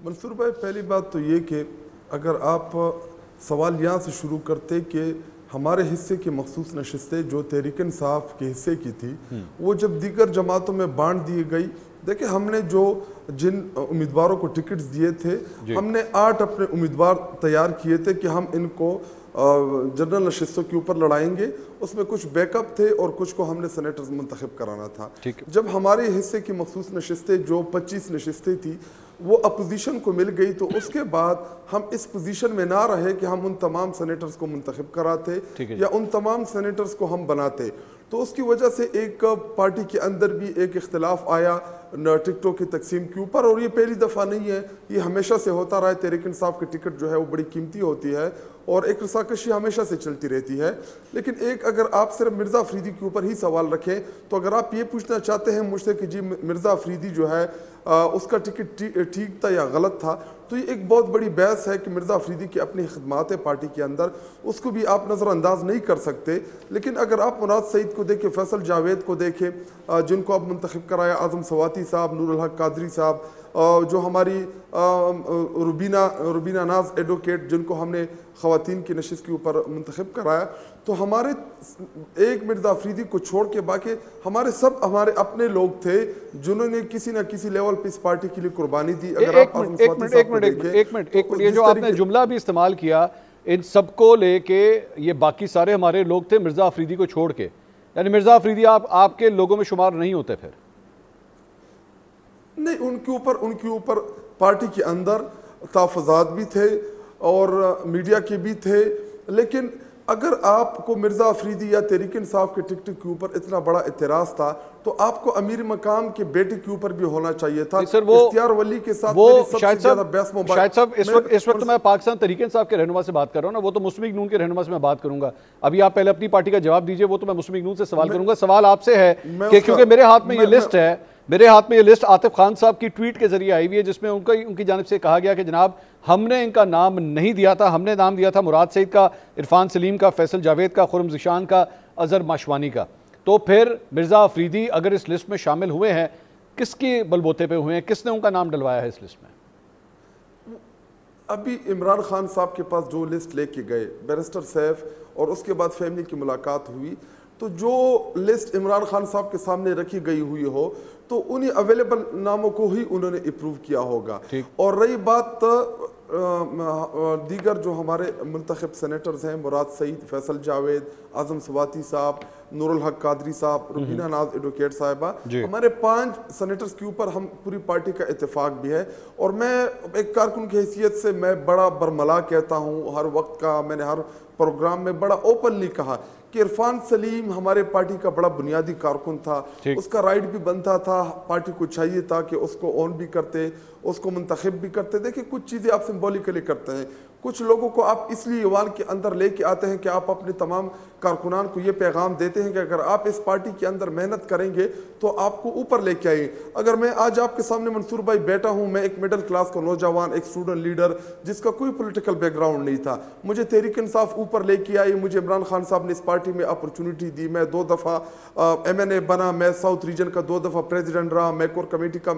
मंसूर भाई, पहली बात तो ये कि अगर आप सवाल यहाँ से शुरू करते कि हमारे हिस्से की मखसूस नशिस्तें जो तहरीक इंसाफ के हिस्से की थी वो जब दीगर जमातों में बांट दी गई, देखिए हमने जो जिन उम्मीदवारों को टिकट्स दिए थे हमने 8 अपने उम्मीदवार तैयार किए थे कि हम इनको जनरल नशिस्तों के ऊपर लड़ाएंगे। उसमें कुछ बैकअप थे और कुछ को हमने सेनेटर्स मुंतखब कराना था। जब हमारे हिस्से की मखसूस नशिस्तें जो 25 नशिस्तें थी वो अपोजिशन को मिल गई तो उसके बाद हम इस पोजीशन में ना रहे कि हम उन तमाम सेनेटर्स को मुंतखब कराते या उन तमाम सेनेटर्स को हम बनाते। तो उसकी वजह से एक पार्टी के अंदर भी एक इख्तिलाफ आया टिकटों की तकसीम के ऊपर, और ये पहली दफ़ा नहीं है, ये हमेशा से होता रहा है। तहरीक इंसाफ की टिकट जो है वो बड़ी कीमती होती है और एक रसाकशी हमेशा से चलती रहती है। लेकिन एक अगर आप सिर्फ मिर्ज़ा अफरीदी के ऊपर ही सवाल रखें तो अगर आप ये पूछना चाहते हैं मुझसे कि जी मिर्ज़ा अफरीदी जो है उसका टिकट ठीक था या गलत था, तो ये एक बहुत बड़ी बहस है कि मिर्ज़ा अफरीदी की अपनी खिदमात है पार्टी के अंदर, उसको भी आप नज़रअंदाज नहीं कर सकते। लेकिन अगर आप मुराद सईद को देखें, फैसल जावेद को देखें, जिनको आप मुंतखब कराया, आज़म सवाती साहब, नूरुल हक कादरी साहब, जो हमारी रुबीना नाज एडवोकेट जिनको हमने ख़वातीन की नशिस्त के ऊपर मुंतखब कराया, तो हमारे एक मिर्ज़ा अफरीदी को छोड़ के बाकी हमारे अपने लोग थे जिन्होंने किसी न किसी लेवल पे इस पार्टी के लिए कुर्बानी दी। अगर एक मिनट, ये जो आपने जुमला भी इस्तेमाल किया, इन सबको लेके ये बाकी सारे हमारे लोग थे मिर्ज़ा अफरीदी को छोड़ के, यानी मिर्ज़ा अफरीदी आपके लोगों में शुमार नहीं होते? फिर नहीं, उनके ऊपर पार्टी के अंदर तहफ़्फ़ुज़ात भी थे और मीडिया के भी थे। लेकिन अगर आपको मिर्ज़ा अफरीदी या तहरीक इंसाफ के टिकट के ऊपर इतना बड़ा इतराज़ था तो आपको अमीर मकाम के बेटे के ऊपर भी होना चाहिए था। सर वो इख्तियार वली के साथ शायद साहब इस वक्त मैं पाकिस्तान तहरीक इंसाफ के रहनुमा से बात कर रहा हूँ ना, वो तो मुस्लिम लीग नून के रहनुमा से मैं बात करूंगा। अभी आप पहले अपनी पार्टी का जवाब दीजिए, वो तो मैं मुस्लिम लीग नून से सवाल करूंगा। सवाल आपसे है कि क्योंकि मेरे हाथ में ये लिस्ट आतिफ खान साहब की ट्वीट के जरिए आई हुई है जिसमें उनकी जानिब से कहा गया कि जनाब हमने इनका नाम नहीं दिया था, हमने नाम दिया था मुराद सईद का, इरफान सलीम का, फैसल जावेद का, खुर्रम ज़िशान का, अजहर माशवानी का। तो फिर मिर्ज़ा अफरीदी अगर इस लिस्ट में शामिल हुए हैं, किसके बलबूते पे हुए हैं, किसने उनका नाम डलवाया है इस लिस्ट में? अभी इमरान खान साहब के पास जो लिस्ट लेके गए बैरिस्टर सैफ और उसके बाद फैमिली की मुलाकात हुई, तो जो लिस्ट इमरान खान साहब के सामने रखी गई हुई हो तो उन्हीं अवेलेबल नामों को ही उन्होंने अप्रूव किया होगा। और रही बात दीगर जो हमारे मुंतखब सेनेटर्स हैं, मुराद सईद, फैसल जावेद, आज़म सवाती साहब, नूरुल हक कादरी साहब, रुबीना नाज एडवोकेट साहिबा, हमारे 5 सेनेटर्स के ऊपर हम पूरी पार्टी का इत्तेफाक भी है। और मैं एक कारकुन की हैसियत से मैं बड़ा बरमला कहता हूँ, हर वक्त का मैंने हर प्रोग्राम में बड़ा ओपनली कहा कि इरफान सलीम हमारे पार्टी का बड़ा बुनियादी कारकुन था, उसका राइट भी बनता था, पार्टी को चाहिए था कि उसको ऑन भी करते, उसको मुंतखब भी करते। देखिए कुछ चीज़ें आप सिंबॉलिकली करते हैं, कुछ लोगों को आप इसलिए ईवान के अंदर लेके आते हैं कि आप अपने तमाम कारकुनान को ये पैगाम देते हैं कि अगर आप इस पार्टी के अंदर मेहनत करेंगे तो आपको ऊपर लेके आए। अगर मैं आज आपके सामने मंसूर भाई बैठा हूँ, मैं एक मिडिल क्लास का नौजवान, एक स्टूडेंट लीडर जिसका कोई पॉलिटिकल बैकग्राउंड नहीं था, मुझे तहरीक इंसाफ ऊपर लेके आई, मुझे इमरान खान साहब ने इस पार्टी में अपॉर्चुनिटी दी, मैं 2 दफ़ा MNA बना, मैं साउथ रीजन का 2 दफ़ा प्रेसिडेंट रहा, मैं कोर कमेटी का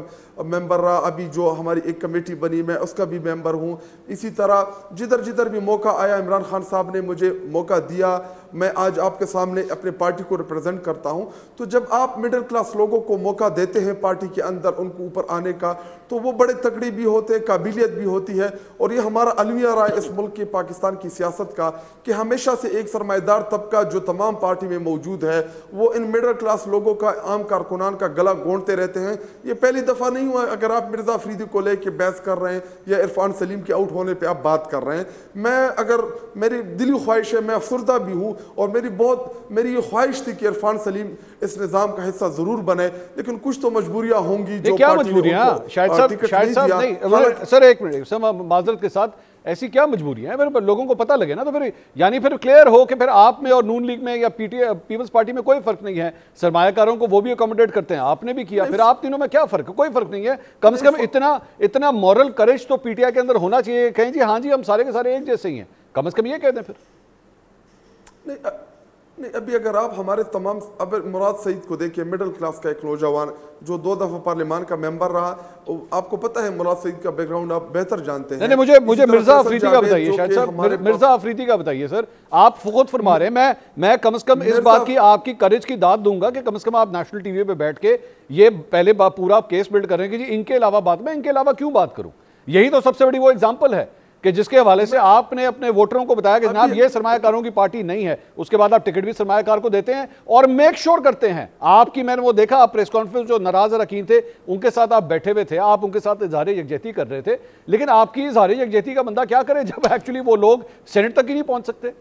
मेंबर रहा, अभी जो हमारी एक कमेटी बनी मैं उसका भी मेंबर हूँ। इसी तरह जिधर भी मौका आया इमरान खान साहब ने मुझे मौका दिया, मैं आज आपके सामने अपने पार्टी को रिप्रेजेंट करता हूं। तो जब आप मिडिल क्लास लोगों को मौका देते हैं पार्टी के अंदर उनको ऊपर आने का, तो वो बड़े तगड़ी भी होते हैं, काबिलियत भी होती है। और ये हमारा अलमिया रहा है इस मुल्क की, पाकिस्तान की सियासत का, कि हमेशा से एक सरमाएदार तबका जो तमाम पार्टी में मौजूद है वो इन मिडिल क्लास लोगों का, आम कारकुनान का गला गोंदते रहते हैं। ये पहली दफ़ा नहीं हुआ अगर आप मिर्ज़ा अफरीदी को लेके बहस कर रहे हैं या इरफान सलीम के आउट होने पर आप बात कर रहे हैं। मैं अगर मेरी दिली ख्वाहिश है, मैं अफसरदा भी हूँ और मेरी ये ख्वाहिश थी कि इरफान सलीम इस निज़ाम का हिस्सा ज़रूर बने, लेकिन कुछ तो मजबूरियां होंगी जो क्या मजबूरियां? शायद साहब नहीं सर, एक मिनट सर, माजरत के साथ, ऐसी क्या मजबूरियां हैं? फिर लोगों को पता लगे ना, तो फिर यानी फिर क्लियर हो कि फिर आप में और नून लीग में या पीपल्स पार्टी में कोई फर्क नहीं है। सरमायाकारों को वो भी अकोमोडेट करते हैं, आपने भी किया, फिर आप तीनों में क्या फर्क है? कोई फर्क नहीं है। कम से कम इतना मॉरल करेज तो पीटीआई के अंदर होना चाहिए, कहें जी हाँ जी हम सारे के सारे एक जैसे ही हैं, कम से कम ये कह दें। फिर नहीं, नहीं, अभी अगर आप हमारे तमाम, अब मुराद सईद को देखिए, मिडिल क्लास का एक नौजवान जो 2 दफा पार्लियामान का मेंबर रहा, आपको पता है मुराद सईद का बैकग्राउंड आप बेहतर जानते हैं। नहीं, मुझे मिर्जा अफरीदी का बताइए शायद साहब, मिर्जा अफरीदी का बताइए सर। आप खुद फरमा रहे हैं, मैं कम से कम इस बात की आपकी करेज की दाद दूंगा कि कम से कम आप नेशनल टीवी पे बैठ के ये पहले पूरा केस बिल्ड कर रहे हैं कि जी इनके अलावा बात, मैं इनके अलावा क्यों बात करूं। यही तो सबसे बड़ी वो एग्जाम्पल है कि जिसके हवाले से आपने अपने वोटरों को बताया कि जनाब ये सरमायाकारों की पार्टी नहीं है, उसके बाद आप टिकट भी सरमायाकार को देते हैं और मेक श्योर करते हैं आपकी, मैंने वो देखा आप प्रेस कॉन्फ्रेंस जो नाराज रकीन थे उनके साथ आप बैठे हुए थे, आप उनके साथ इजहार यकजहती कर रहे थे, लेकिन आपकी इजहार यकजहती का बंदा क्या करे जब एक्चुअली वो लोग सेनेट तक ही नहीं पहुंच सकते।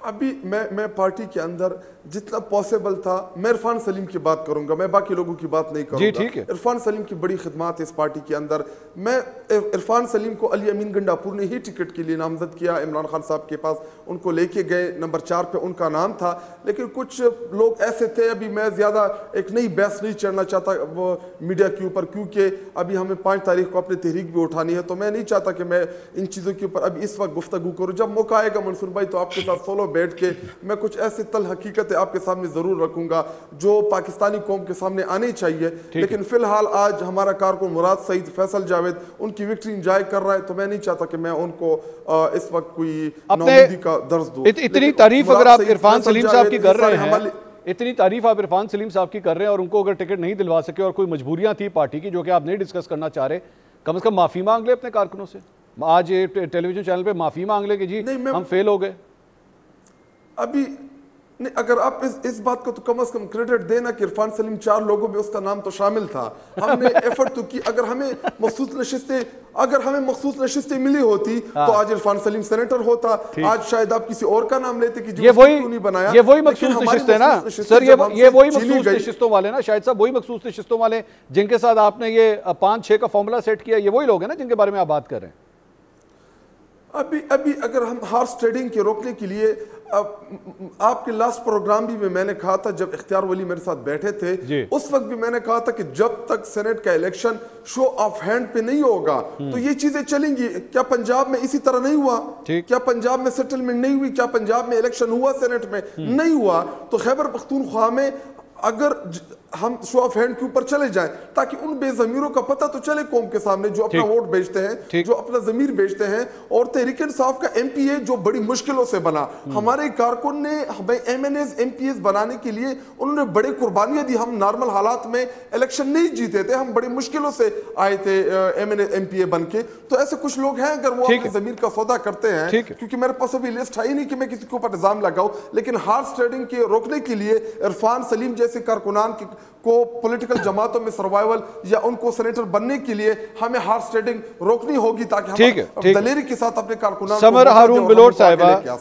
अभी मैं पार्टी के अंदर जितना पॉसिबल था, मैं इरफान सलीम की बात करूंगा, मैं बाकी लोगों की बात नहीं करूंगा। ठीक है। इरफान सलीम की बड़ी खिदमत है इस पार्टी के अंदर। मैं इरफान सलीम को अली अमीन गंडापुर ने ही टिकट के लिए नामजद किया, इमरान खान साहब के पास उनको लेके गए, नंबर 4 पे उनका नाम था। लेकिन कुछ लोग ऐसे थे, अभी मैं ज्यादा एक नई बहस नहीं चढ़ना चाहता वो मीडिया के ऊपर, क्योंकि अभी हमें 5 तारीख को अपनी तहरीक भी उठानी है, तो मैं नहीं चाहता कि मैं इन चीजों के ऊपर अभी इस वक्त गुफ्तगू करूँ। जब मौका आएगा मंसूर भाई तो आपके साथ सोलो बैठ के मैं कुछ ऐसे तल हकीकतें आपके सामने जरूर रखूंगा जो पाकिस्तानी कौम के सामने आनी चाहिए। लेकिन फिलहाल आज हमारा कारकुन मुराद सईद, फैसल जावेद उनकी विक्ट्री इंजॉय कर रहा है, तो मैं नहीं चाहता कि मैं उनको इस वक्त कोई नाउमीदी का दर्ज दूं। इतनी तारीफ अगर आप इरफान सलीम साहब की कर रहे हैं, इतनी तारीफ आप इरफान सलीम साहब की कर रहे हैं और उनको अगर टिकट नहीं दिलवा सके और कोई मजबूरियां थी पार्टी की जो कि आप नहीं डिस्कस करना चाह रहे, कम से कम माफी मांग ले अपने कारकुनों से। आज टेलीविजन चैनल पे माफी मांग ले कि जी हम फेल हो गए। अभी नहीं, अगर आप इस बात को तो कम से कम क्रेडिट देना कि इरफान सलीम 4 लोगों में उसका नाम तो शामिल था, हमने एफर्ट तो की। अगर हमें मखसूस नशिस्तें मिली होती तो आज इरफान सलीम सेनेटर होता, आज शायद आप किसी और का नाम लेते कि ये वही नहीं बनाया। ये वही मखसूस नशिस्त है ना सर, ये वही मखसूस नशिस्तों वाले ना शायद साहब, वही मखसूस नशिस्तों वाले जिनके साथ आपने ये 5-6 का फॉर्मूला सेट किया, ये वही लोग हैं ना जिनके बारे में आप बात कर रहे हैं। अभी अगर हम हॉर्स ट्रेडिंग के रोकने के लिए, आपके लास्ट प्रोग्राम भी में मैंने कहा था, जब इख्तियार वली मेरे साथ बैठे थे उस वक्त भी मैंने कहा था कि जब तक सेनेट का इलेक्शन शो ऑफ हैंड पे नहीं होगा तो ये चीजें चलेंगी। क्या पंजाब में इसी तरह नहीं हुआ? क्या पंजाब में सेटलमेंट नहीं हुई? क्या पंजाब में इलेक्शन हुआ? सेनेट में नहीं हुआ। तो खैबर पख्तूनख्वा में अगर हम शो ऑफ हैंड के ऊपर चले जाएं ताकि उन बेजमीरों का पता तो चले कौम के सामने जो अपना वोट बेचते हैं, जो अपना जमीर बेचते हैं। और तहरीक इंसाफ का एमपीए जो बड़ी मुश्किलों से बना, हमारे कारकुन ने हमें एमएनएस एमपीएस बनाने के लिए उन्होंने बड़ी कुर्बानियां दी। हम नॉर्मल हालात में इलेक्शन नहीं जीते थे, हम बड़ी मुश्किलों से आए थे एमएनएस एमपीए बन के। तो ऐसे कुछ लोग हैं अगर वो अपने जमीर का सौदा करते हैं, क्योंकि मेरे पास अभी लिस्ट है ही नहीं कि मैं किसी के ऊपर इल्जाम लगाऊं, लेकिन हॉर्स ट्रेडिंग के रोकने के लिए इरफान सलीम जैसे कारकुनान को पॉलिटिकल जमातों में सर्वाइवल या उनको सेनेटर बनने के लिए हमें हॉर्स ट्रेडिंग रोकनी होगी ताकि हम दलेरी के साथ अपने कारकुनान समर हारून बिलोट साहिबा